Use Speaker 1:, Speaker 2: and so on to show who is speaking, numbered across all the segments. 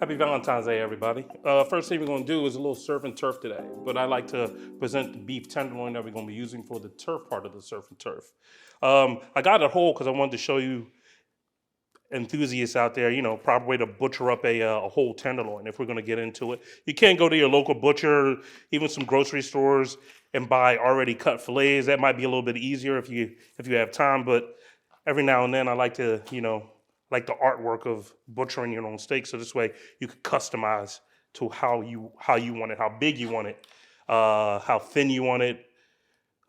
Speaker 1: Happy Valentine's Day, everybody. First thing we're going to do is a little surf and turf today, but I like to present the beef tenderloin that we're going to be using for the turf part of the surf and turf. I got it whole because I wanted to show you enthusiasts out there, proper way to butcher up a whole tenderloin if we're going to get into it. You can't go to your local butcher, even some grocery stores, and buy already cut fillets. That might be a little bit easier if you have time, but every now and then I like to, like the artwork of butchering your own steak. So this way you could customize to how you want it, how big you want it, how thin you want it.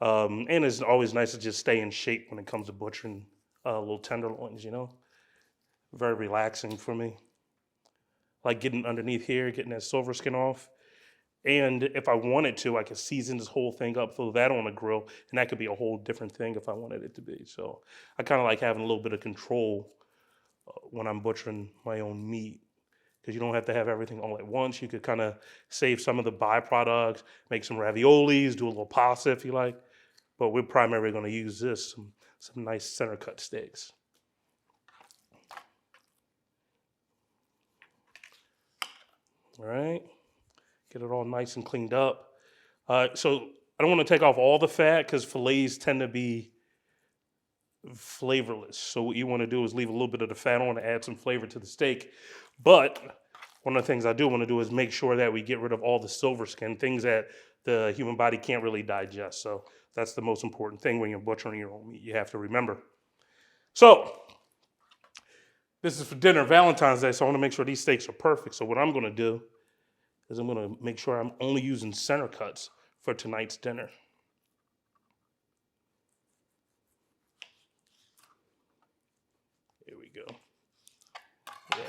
Speaker 1: And it's always nice to just stay in shape when it comes to butchering little tenderloins, Very relaxing for me. Like getting underneath here, getting that silver skin off. And if I wanted to, I could season this whole thing up, throw that on the grill, and that could be a whole different thing if I wanted it to be. So I kind of like having a little bit of control when I'm butchering my own meat because you don't have to have everything all at once. You could kind of save some of the byproducts, make some raviolis, do a little pasta if you like. But we're primarily going to use some nice center cut steaks. All right, get it all nice and cleaned up. So I don't want to take off all the fat because fillets tend to be flavorless. So what you want to do is leave a little bit of the fat on to add some flavor to the steak. But one of the things I do want to do is make sure that we get rid of all the silver skin, things that the human body can't really digest. So that's the most important thing when you're butchering your own meat. You have to remember. So this is for dinner, Valentine's Day, so I want to make sure these steaks are perfect. So what I'm going to do is I'm going to make sure I'm only using center cuts for tonight's dinner. Here we go.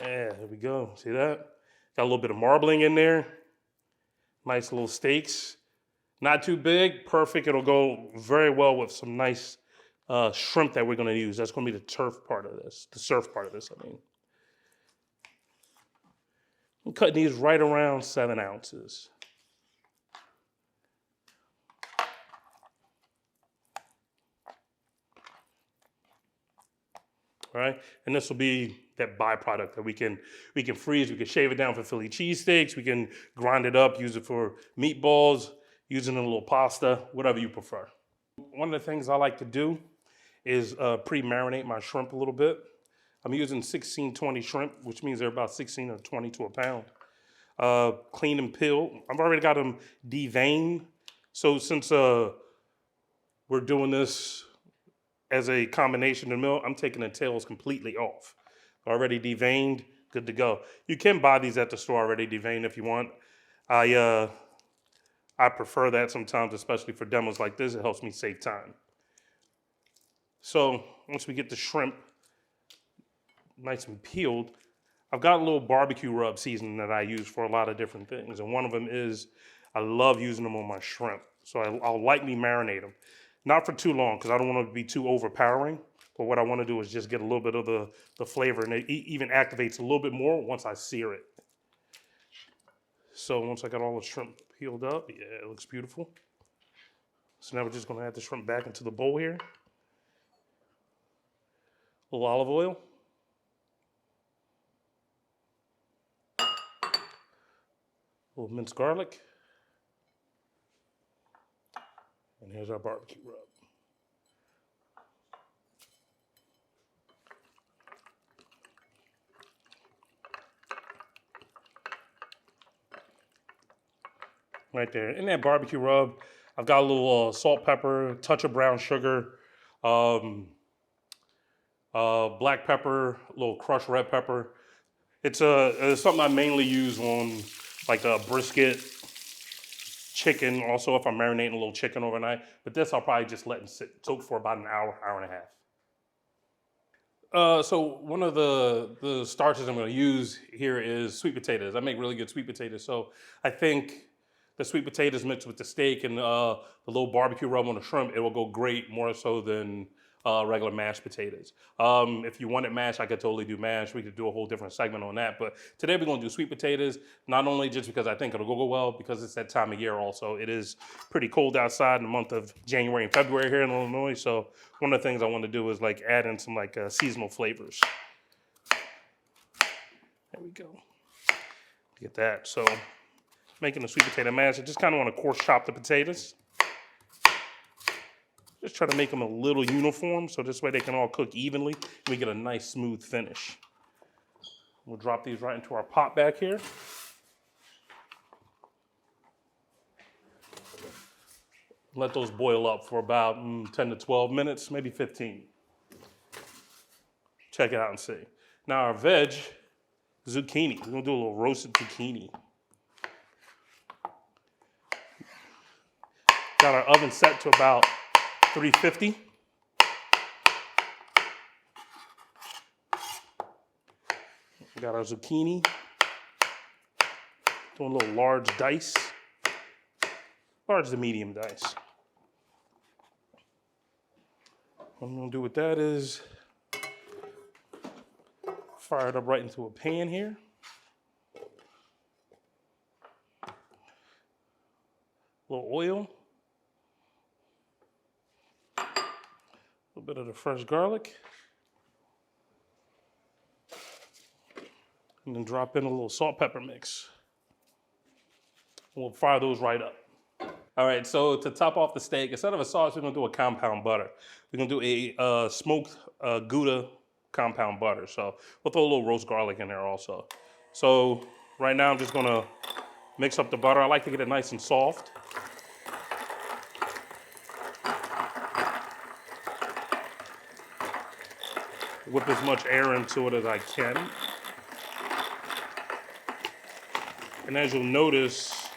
Speaker 1: Yeah, there we go. See that? Got a little bit of marbling in there. Nice little steaks. Not too big, perfect. It'll go very well with some nice shrimp that we're going to use. That's going to be the turf part of this, the surf part of this, I mean. I'm cutting these right around 7 ounces. All right, and this will be that byproduct that we can freeze. We can shave it down for Philly cheesesteaks. We can grind it up, use it for meatballs, use it in a little pasta, whatever you prefer. One of the things I like to do is pre-marinate my shrimp a little bit. I'm using 1620 shrimp, which means they're about 16 or 20 to a pound. Clean and peeled. I've already got them deveined. So since we're doing this as a combination of meal, I'm taking the tails completely off. Already deveined, good to go. You can buy these at the store already deveined if you want. I prefer that sometimes, especially for demos like this. It helps me save time. So once we get the shrimp nice and peeled, I've got a little barbecue rub seasoning that I use for a lot of different things. And one of them is I love using them on my shrimp. So I'll lightly marinate them. Not for too long because I don't want it to be too overpowering. But what I want to do is just get a little bit of the flavor, and it even activates a little bit more once I sear it. So once I got all the shrimp peeled up, yeah, it looks beautiful. So now we're just going to add the shrimp back into the bowl here. A little olive oil. A little minced garlic. And here's our barbecue rub. Right there. In that barbecue rub, I've got a little salt, pepper, touch of brown sugar, black pepper, a little crushed red pepper. It's something I mainly use on like a brisket, chicken. Also, if I'm marinating a little chicken overnight. But this I'll probably just let it soak for about an hour, hour and a half. So one of the starches I'm going to use here is sweet potatoes. I make really good sweet potatoes. So I think the sweet potatoes mixed with the steak and the little barbecue rub on the shrimp, it will go great, more so than regular mashed potatoes. If you wanted mashed, I could totally do mashed. We could do a whole different segment on that. But today we're going to do sweet potatoes, not only just because I think it'll go well, because it's that time of year also. It is pretty cold outside in the month of January and February here in Illinois. So one of the things I want to do is like add in some like seasonal flavors. There we go. Get that. So making the sweet potato mash, I just kind of want to coarse chop the potatoes. Just try to make them a little uniform so this way they can all cook evenly and we get a nice smooth finish. We'll drop these right into our pot back here. Let those boil up for about 10 to 12 minutes, maybe 15. Check it out and see. Now our veg, zucchini. We're gonna do a little roasted zucchini. Got our oven set to about 350. Got our zucchini. Doing a little large dice. Large to medium dice. What I'm gonna do with that is fire it up right into a pan here. A little oil. A little bit of the fresh garlic. And then drop in a little salt pepper mix. We'll fire those right up. All right, so to top off the steak, instead of a sauce, we're gonna do a compound butter. We're gonna do a smoked Gouda compound butter. So we'll throw a little roast garlic in there also. So right now I'm just gonna mix up the butter. I like to get it nice and soft. Whip as much air into it as I can. And as you'll notice,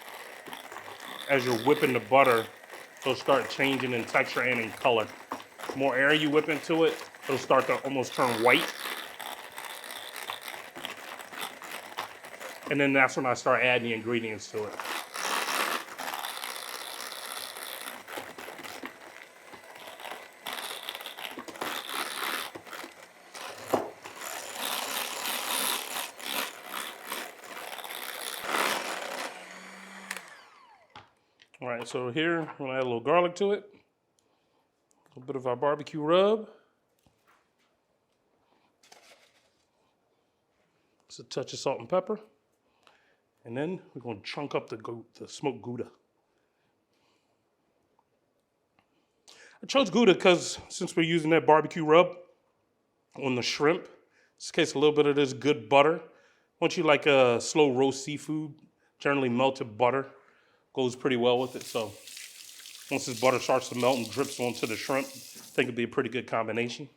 Speaker 1: as you're whipping the butter, it'll start changing in texture and in color. The more air you whip into it, it'll start to almost turn white. And then that's when I start adding the ingredients to it. All right, so here, I'm gonna add a little garlic to it. A little bit of our barbecue rub. Just a touch of salt and pepper. And then we're gonna chunk up the smoked Gouda. I chose Gouda because since we're using that barbecue rub on the shrimp, in this case a little bit of this good butter. Once you like a slow roast seafood, generally melted butter goes pretty well with it. So once this butter starts to melt and drips onto the shrimp, I think it'd be a pretty good combination.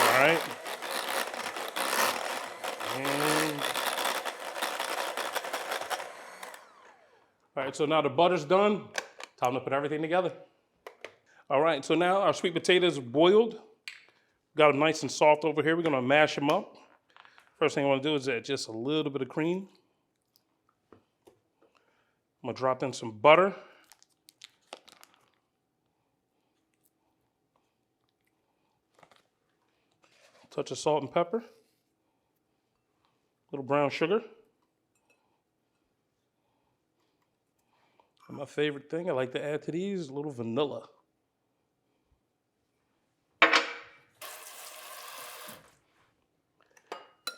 Speaker 1: All right. All right, so now the butter's done. Time to put everything together. All right, so now our sweet potatoes are boiled. Got them nice and soft over here. We're gonna mash them up. First thing I wanna do is add just a little bit of cream. I'm gonna drop in some butter. Touch of salt and pepper. A little brown sugar. And my favorite thing I like to add to these is a little vanilla.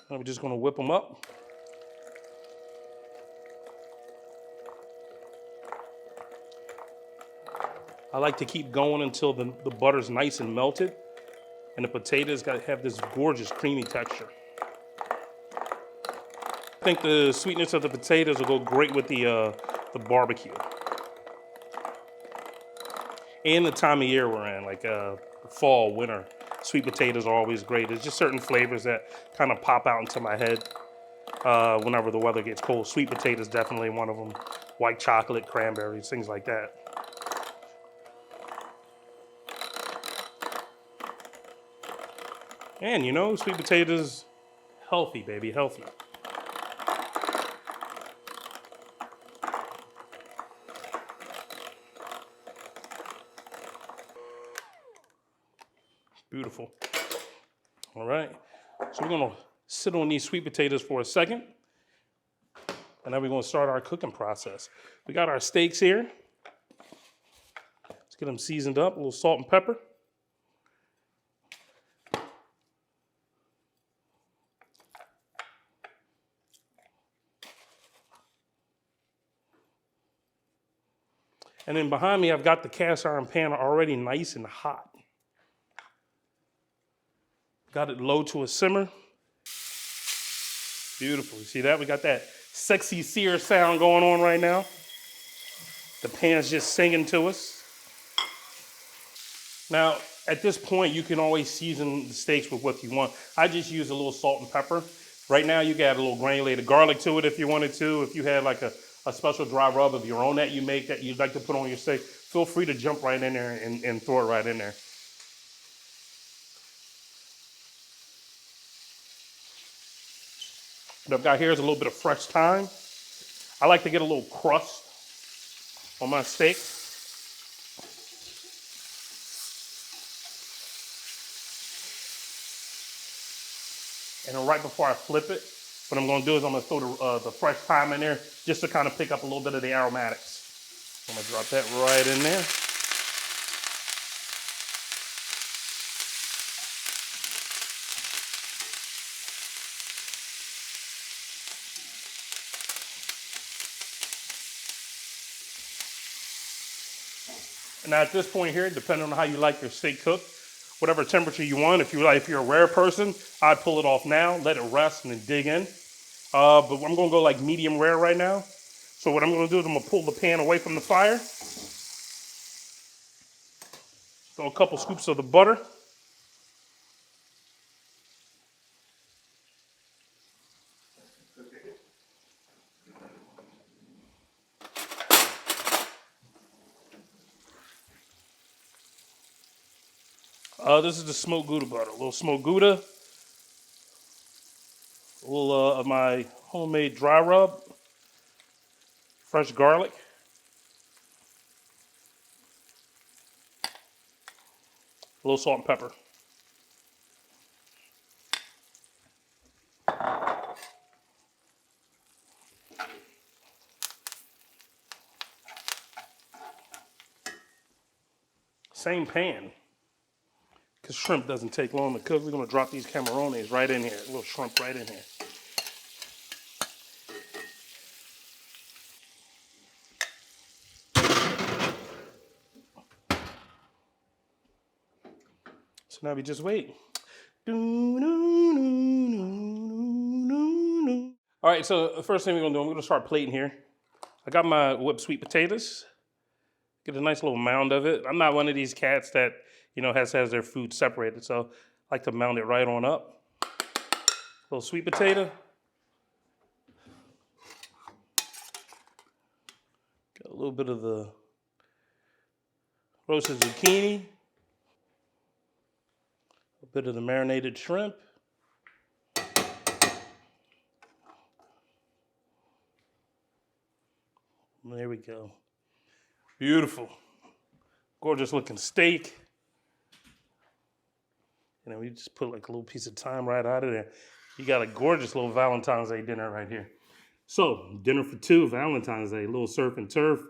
Speaker 1: And we're just gonna whip them up. I like to keep going until the butter's nice and melted and the potatoes have this gorgeous creamy texture. I think the sweetness of the potatoes will go great with the barbecue. And the time of year we're in, like fall, winter, sweet potatoes are always great. There's just certain flavors that kind of pop out into my head whenever the weather gets cold. Sweet potatoes definitely one of them. White chocolate, cranberries, things like that. And you know, sweet potatoes, healthy, baby, healthy. Beautiful. All right. So we're gonna sit on these sweet potatoes for a second. And then we're gonna start our cooking process. We got our steaks here. Let's get them seasoned up, a little salt and pepper. And then behind me, I've got the cast iron pan already nice and hot. Got it low to a simmer. Beautiful. You see that? We got that sexy sear sound going on right now. The pan's just singing to us. Now, at this point, you can always season the steaks with what you want. I just use a little salt and pepper. Right now, you can add a little granulated garlic to it if you wanted to. If you had like a special dry rub of your own that you make that you'd like to put on your steak, feel free to jump right in there and throw it right in there. What I've got here is a little bit of fresh thyme. I like to get a little crust on my steak. And then right before I flip it, what I'm gonna do is I'm gonna throw the fresh thyme in there just to kind of pick up a little bit of the aromatics. I'm gonna drop that right in there. Now at this point here, depending on how you like your steak cooked, whatever temperature you want, if you're a rare person, I'd pull it off now, let it rest, and then dig in. But I'm gonna go like medium rare right now. So what I'm gonna do is I'm gonna pull the pan away from the fire. Throw a couple scoops of the butter. This is the smoked Gouda butter. A little smoked Gouda. A little of my homemade dry rub. Fresh garlic. A little salt and pepper. Same pan. Because shrimp doesn't take long to cook. We're going to drop these camarones right in here. A little shrimp right in here. So now we just wait. All right, so the first thing we're going to do, I'm going to start plating here. I got my whipped sweet potatoes. Get a nice little mound of it. I'm not one of these cats that, has their food separated, so I like to mound it right on up. Little sweet potato. Got a little bit of the roasted zucchini. A bit of the marinated shrimp. There we go. Beautiful. Gorgeous looking steak. And then we just put like a little piece of thyme right out of there. You got a gorgeous little Valentine's Day dinner right here. So, dinner for two, Valentine's Day, a little surf and turf.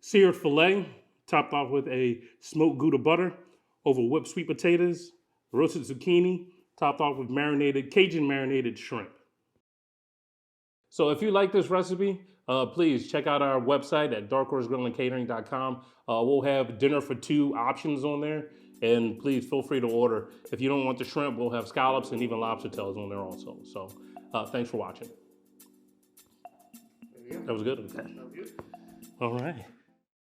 Speaker 1: Seared filet, topped off with a smoked Gouda butter over whipped sweet potatoes, roasted zucchini, topped off with Cajun marinated shrimp. So if you like this recipe, please check out our website at darkhorsegrillandcatering.com. We'll have dinner for two options on there. And please feel free to order. If you don't want the shrimp, we'll have scallops and even lobster tails on there also. So thanks for watching. That was good? Okay. All right.